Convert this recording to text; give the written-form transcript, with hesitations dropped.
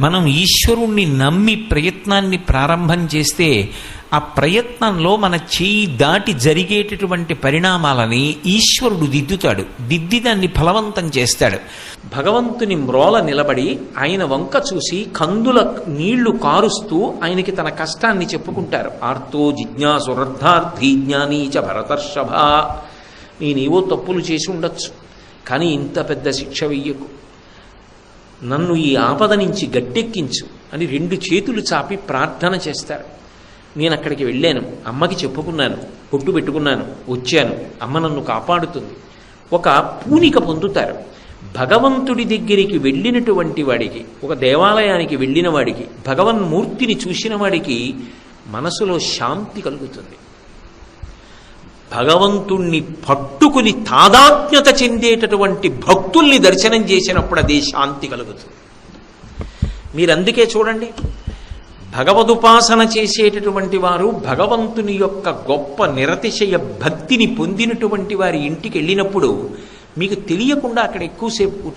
మనం ఈశ్వరుణ్ణి నమ్మి ప్రయత్నాన్ని ప్రారంభం చేస్తే ఆ ప్రయత్నంలో మన చేయి దాటి జరిగేటటువంటి పరిణామాలని ఈశ్వరుడు దిద్దుతాడు, దిద్ది దాన్ని ఫలవంతం చేస్తాడు. భగవంతుని మ్రోల నిలబడి ఆయన వంక చూసి కందుల నీళ్లు కారుస్తూ ఆయనకి తన కష్టాన్ని చెప్పుకుంటారు. ఆర్తో జిజ్ఞాసురర్థార్థీ జ్ఞానీచ భరతర్షభ, నేనేవో తప్పులు చేసి ఉండొచ్చు, కానీ ఇంత పెద్ద శిక్ష వెయ్యకు, నన్ను ఈ ఆపద నుంచి గట్టెక్కించు అని రెండు చేతులు చాపి ప్రార్థన చేస్తారు. నేను అక్కడికి వెళ్ళాను, అమ్మకి చెప్పుకున్నాను, పొట్టు పెట్టుకున్నాను, వచ్చాను, అమ్మ నన్ను కాపాడుతుంది. ఒక పూనిక పొందుతారు. భగవంతుడి దగ్గరికి వెళ్ళినటువంటి వాడికి, ఒక దేవాలయానికి వెళ్ళిన వాడికి, భగవన్మూర్తిని చూసిన వాడికి మనసులో శాంతి కలుగుతుంది. భగవంతుణ్ణి పట్టుకుని తాదాత్మ్యత చెందేటటువంటి భక్తుల్ని దర్శనం చేసినప్పుడు అదే శాంతి కలుగుతుంది. మీరందుకే చూడండి, భగవదుపాసన చేసేటటువంటి వారు భగవంతుని యొక్క గొప్ప నిరతిశయ భక్తిని పొందినటువంటి వారి ఇంటికి వెళ్ళినప్పుడు మీకు తెలియకుండా అక్కడ ఎక్కువసేపు